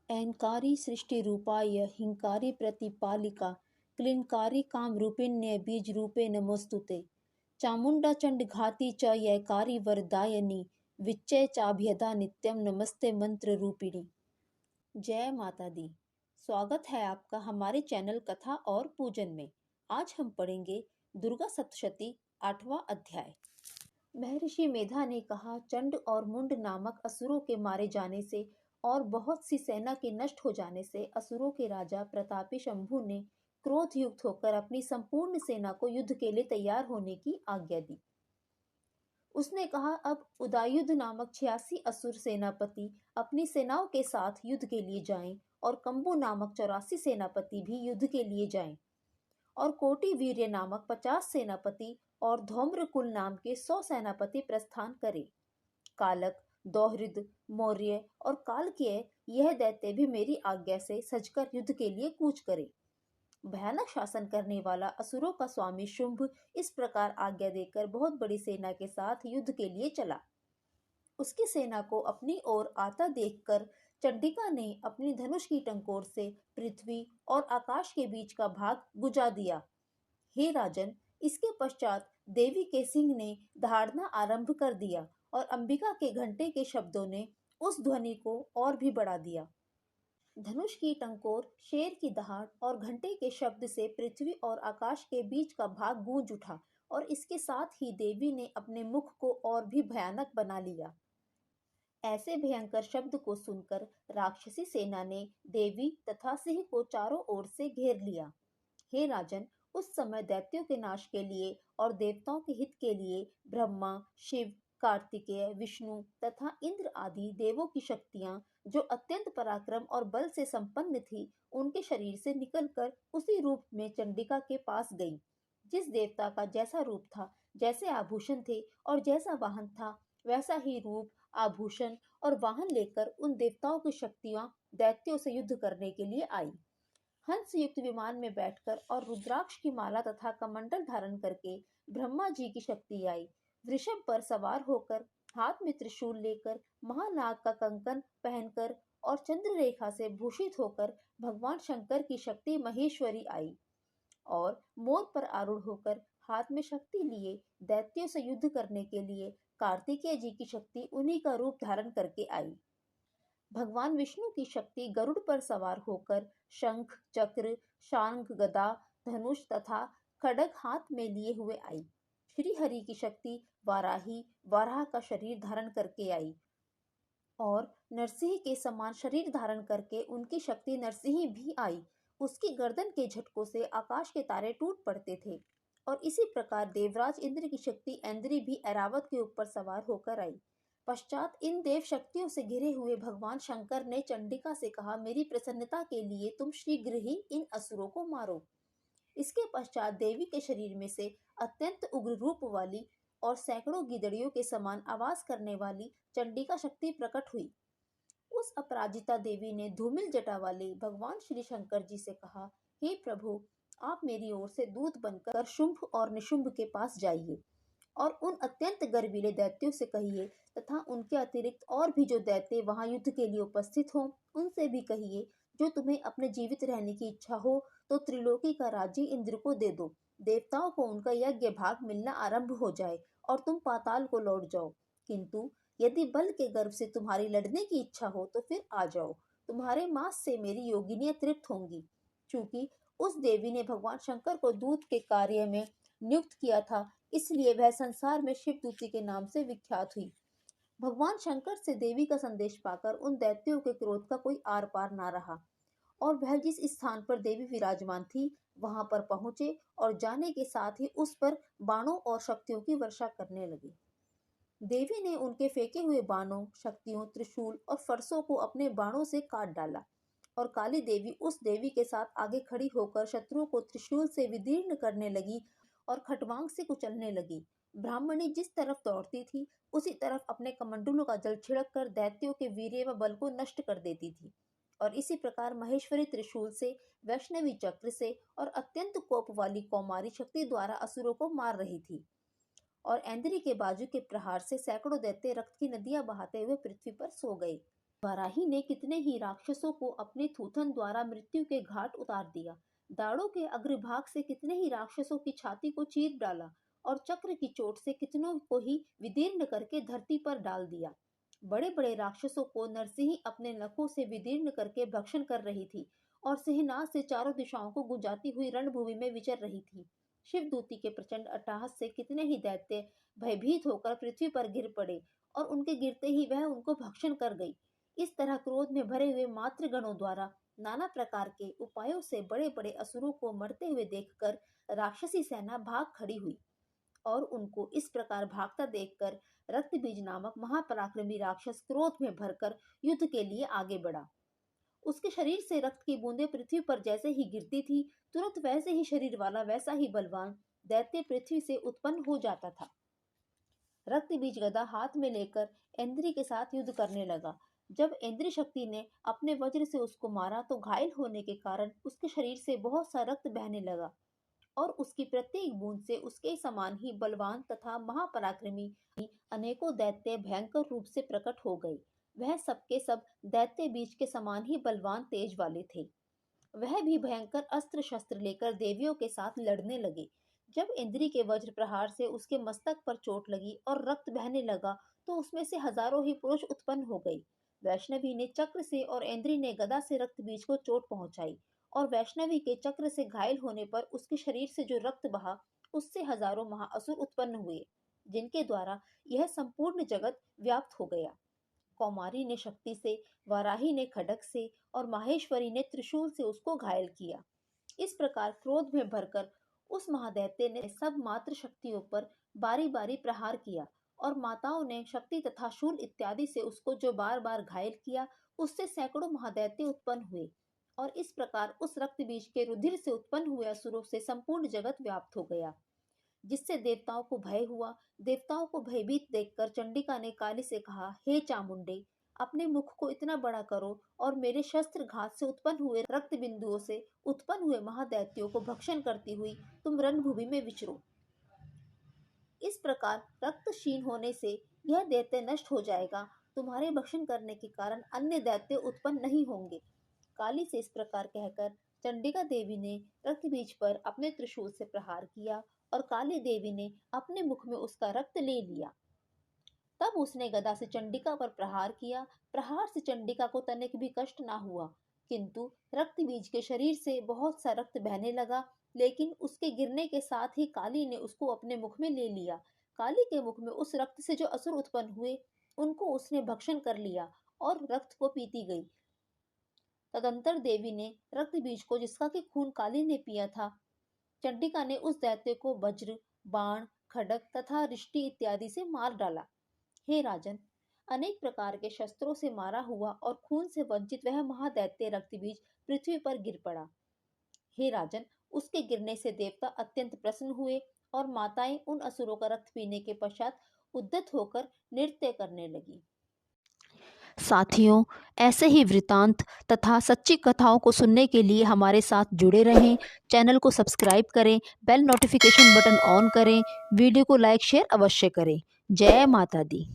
ऐन्कारी सृष्टिरूपाय हिंकारी प्रतिपालिका क्लिन्कारी कामरूपिण्ये बीजरूपे नमोस्तुते। चामुण्डा चण्डघाती च यैकारी वरदायिनी विच्चय चाभ्यदा नित्यम नमस्ते मंत्र रूपिणी। जय माता दी। स्वागत है आपका हमारे चैनल कथा और पूजन में। आज हम पढ़ेंगे दुर्गा सप्तशती 8वां अध्याय। महर्षि मेधा ने कहा, चंड और मुंड नामक असुरों के मारे जाने से और बहुत सी सेना के नष्ट हो जाने से असुरों के राजा प्रतापी शंभु ने क्रोध युक्त होकर अपनी संपूर्ण सेना को युद्ध के लिए तैयार होने की आज्ञा दी। उसने कहा, अब उदायुध नामक 86 असुर सेनापति अपनी सेनाओं के साथ युद्ध के लिए जाएं और कंबु नामक 84 सेनापति भी युद्ध के लिए जाएं और कोटि वीर्य नामक 50 सेनापति और धौम्रकुल नाम के 100 सेनापति प्रस्थान करें। कालक, दोहृद, मौर्य और कालकेय यह दैत्य भी मेरी आज्ञा से सजकर युद्ध के लिए कूच करे। भयानक शासन करने वाला असुरों का स्वामी शुंभ इस प्रकार आज्ञा देकर बहुत बड़ी सेना के साथ युद्ध के लिए चला। उसकी सेना को अपनी ओर आता देखकर चंडिका ने अपनी धनुष की टंकोर से पृथ्वी और आकाश के बीच का भाग बुझा दिया। हे राजन, इसके पश्चात देवी के सिंह ने दहाड़ना आरंभ कर दिया और अंबिका के घंटे के शब्दों ने उस ध्वनि को और भी बढ़ा दिया। धनुष की टंकोर, शेर की दहाड़ और घंटे के शब्द से पृथ्वी और आकाश के बीच का भाग गूंज उठा और इसके साथ ही देवी ने अपने मुख को और भी भयानक बना लिया। ऐसे भयंकर शब्द को सुनकर राक्षसी सेना ने देवी तथा सिंह को चारों ओर से घेर लिया। हे राजन, उस समय दैत्यों के नाश के लिए और देवताओं के हित के लिए ब्रह्मा, शिव, कार्तिकेय, विष्णु तथा इंद्र आदि देवों की शक्तियां, जो अत्यंत पराक्रम और बल से संपन्न थी, उनके शरीर से निकलकर उसी रूप में चंडिका के पास गईं। जिस देवता का जैसा रूप था, जैसे आभूषण थे और जैसा वाहन था, वैसा ही रूप, आभूषण और वाहन लेकर उन देवताओं की शक्तियां दैत्यों से युद्ध करने के लिए आई। हंस युक्त विमान में बैठकर और रुद्राक्ष की माला तथा कमंडल धारण करके ब्रह्मा जी की शक्ति आई। वृषभ पर सवार होकर, हाथ में त्रिशूल लेकर, महानाग का कंकन पहनकर और चंद्र रेखा से भूषित होकर भगवान शंकर की शक्ति महेश्वरी आई और मोर पर आरूढ़ होकर हाथ में शक्ति लिए दैत्यों से युद्ध करने के लिए कार्तिकेय जी की शक्ति उन्हीं का रूप धारण करके आई। भगवान विष्णु की शक्ति गरुड़ पर सवार होकर शंख, चक्र, शांख, गदा, धनुष तथा खड्ग हाथ में लिए हुए आई। श्री हरि की शक्ति वाराही, वाराह का शरीर धारण करके आई और नरसिंह के समान शरीर धारण करके उनकी शक्ति नरसिंह भी आई। उसकी गर्दन के झटकों से आकाश के तारे टूट पड़ते थे और इसी प्रकार देवराज इंद्र की शक्ति ऐन्द्री भी ऐरावत के ऊपर सवार होकर आई। पश्चात इन देव शक्तियों से घिरे हुए भगवान शंकर ने चंडिका से कहा, मेरी प्रसन्नता के लिए तुम शीघ्र ही इन असुरों को मारो। इसके पश्चात देवी के शरीर में से अत्यंत उग्र रूप वाली और सैकड़ों गिदड़ियों के समान आवाज करने वाली चंडिका शक्ति प्रकट हुई। उस अपराजिता देवी ने धूमिल जटा वाले भगवान श्री शंकर जी से कहा, हे प्रभु, आप मेरी ओर से दूत बनकर शुंभ और निशुंभ के पास जाइए और उन अत्यंत गर्वीले दैत्यों से कहिए तथा उनके अतिरिक्त और भी जो दैत्य वहां युद्ध के लिए उपस्थित हों, उनसे भी कहिए, जो तुम्हें अपने जीवित रहने की इच्छा हो तो त्रिलोकी का राज्य इंद्र को दे दो। देवताओं को उनका यज्ञ भाग मिलना आरंभ हो जाए और तुम पाताल को लौट जाओ। किंतु यदि बल के गर्व से तुम्हारी लड़ने की इच्छा हो तो फिर आ जाओ। तुम्हारे मांस से मेरी योगिनियां तृप्त होंगी। चूंकि उस देवी ने भगवान शंकर को दूत के कार्य में नियुक्त किया था, इसलिए वह संसार में शिवदूती के नाम से विख्यात हुई। भगवान शंकर से देवी का संदेश पाकर उन दैत्यों के क्रोध का कोई आर पार ना रहा और वह जिस स्थान पर देवी विराजमान थी वहां पर पहुंचे और जाने के साथ ही उस पर बाणों और शक्तियों की वर्षा करने लगे। देवी ने उनके फेंके हुए बाणों, शक्तियों, त्रिशूल और फरसों को अपने बाणों से काट डाला और काली देवी उस देवी के साथ आगे खड़ी होकर शत्रुओं को त्रिशूल से विदीर्ण करने लगी और खटवांग से कुचलने लगी। ब्राह्मणी जिस तरफ दौड़ती थी उसी तरफ अपने कमंडलों का जल छिड़क कर दैत्यों के वीर्य व बल को नष्ट कर देती थी और इसी प्रकार महेश्वरी त्रिशूल से, वैष्णवी चक्र से और अत्यंत कोप वाली कौमारी शक्ति द्वारा असुरों को मार रही थी और ऐन्द्री के बाजू के प्रहार से सैकड़ों दैत्य रक्त की नदियां बहाते हुए पृथ्वी पर सो गए। वाराही ने कितने ही राक्षसों को अपने थूथन द्वारा मृत्यु के घाट उतार दिया। दाढ़ों के अग्रभाग से कितने ही राक्षसों की छाती को चीर डाला और चक्र की चोट से कितनों को ही विदीर्ण करके धरती पर डाल दिया। बड़े बड़े राक्षसों को नरसिंह अपने नखों से विदीर्ण करके भक्षण कर रही थी और सिंहनाद से चारों दिशाओं को गुंजाती हुई रणभूमि में विचर रही थी। शिवदूती के प्रचंड अट्टहास से कितने ही दैत्य भयभीत होकर पृथ्वी पर गिर पड़े और उनके गिरते ही वह उनको भक्षण कर गई। इस तरह क्रोध में भरे हुए मातृगणों द्वारा नाना प्रकार के उपायों से बड़े बड़े असुरों को मरते हुए देखकर राक्षसी सेना भाग खड़ी हुई और उनको इस प्रकार भागता देखकर रक्तबीज नामक महापराक्रमी राक्षस क्रोध में भरकर युद्ध के लिए आगे बढ़ा। उसके शरीर से रक्त की बूंदें पृथ्वी पर जैसे ही गिरती थी, तुरंत वैसे ही शरीर वाला वैसा ही बलवान दैत्य पृथ्वी से उत्पन्न हो जाता था। रक्तबीज गदा हाथ में लेकर इंद्री के साथ युद्ध करने लगा। जब इंद्री शक्ति ने अपने वज्र से उसको मारा तो घायल होने के कारण उसके शरीर से बहुत सा रक्त बहने लगा और उसकी प्रत्येक बूंद से उसके समान ही बलवान तथा महापराक्रमी अनेकों दैत्य भयंकर रूप से प्रकट हो गए। वह सबके सब दैत्य बीज के समान ही बलवान तेज वाले थे। वह भी भयंकर अस्त्र शस्त्र लेकर देवियों के साथ लड़ने लगे। जब इंद्री के वज्र प्रहार से उसके मस्तक पर चोट लगी और रक्त बहने लगा तो उसमें से हजारों ही पुरुष उत्पन्न हो गए। वैष्णवी ने चक्र से और इंद्री ने गदा से रक्त बीज को चोट पहुंचाई और वैष्णवी के चक्र से घायल होने पर उसके शरीर से जो रक्त बहा उससे हजारों महाअसुर उत्पन्न हुए, जिनके द्वारा यह संपूर्ण जगत व्याप्त हो गया। कौमारी ने शक्ति से, वाराही ने खड्ग से और माहेश्वरी ने त्रिशूल से उसको घायल किया। इस प्रकार क्रोध में भरकर उस महादैत्य ने सब मात्र शक्तियों पर बारी बारी प्रहार किया और माताओं ने शक्ति तथा शूल इत्यादि से उसको जो बार बार घायल किया, उससे सैकड़ों महादैत्य उत्पन्न हुए और इस प्रकार उस रक्त बीज के रुधिर से उत्पन्न हुए असुरों से संपूर्ण जगत व्याप्त हो गया, जिससे देवताओं को भय हुआ। देवताओं को भयभीत देखकर चंडिका ने काली से कहा, हे चामुंडे, अपने मुख को इतना बड़ा करो और मेरे शस्त्र घात से उत्पन्न हुए रक्त बिंदुओं से उत्पन्न हुए महादैत्यों को भक्षण करती हुई तुम रणभूमि में विचरो। इस प्रकार रक्त क्षीण होने से यह दैत्य नष्ट हो जाएगा। तुम्हारे भक्षण करने के कारण अन्य दैत्य उत्पन्न नहीं होंगे। काली से इस प्रकार कहकर चंडिका देवी ने रक्त बीज पर अपने त्रिशूल से प्रहार किया और काली देवी ने अपने मुख में उसका रक्त ले लिया। तब उसने गदा से चंडिका पर प्रहार किया। प्रहार से चंडिका को तनिक भी कष्ट ना हुआ, किंतु रक्त बीज के शरीर से बहुत सा रक्त बहने लगा, लेकिन उसके गिरने के साथ ही काली ने उसको अपने मुख में ले लिया। काली के मुख में उस रक्त से जो असुर उत्पन्न हुए उनको उसने भक्षण कर लिया और रक्त को पीती गई। तदंतर देवी ने रक्त बीज को, जिसका कि खून काली ने पिया था, चंडिका ने उस दैत्य को वज्र, बाण, खड्ग तथा रिष्टि इत्यादि से मार डाला। हे राजन, अनेक प्रकार के शस्त्रों से मारा हुआ और खून से वंचित वह महादैत्य रक्तबीज पृथ्वी पर गिर पड़ा। हे राजन, उसके गिरने से देवता अत्यंत प्रसन्न हुए और माताएं उन असुरों का रक्त पीने के पश्चात उद्यत होकर नृत्य करने लगी। साथियों, ऐसे ही वृतांत तथा सच्ची कथाओं को सुनने के लिए हमारे साथ जुड़े रहें। चैनल को सब्सक्राइब करें, बेल नोटिफिकेशन बटन ऑन करें, वीडियो को लाइक शेयर अवश्य करें। जय माता दी।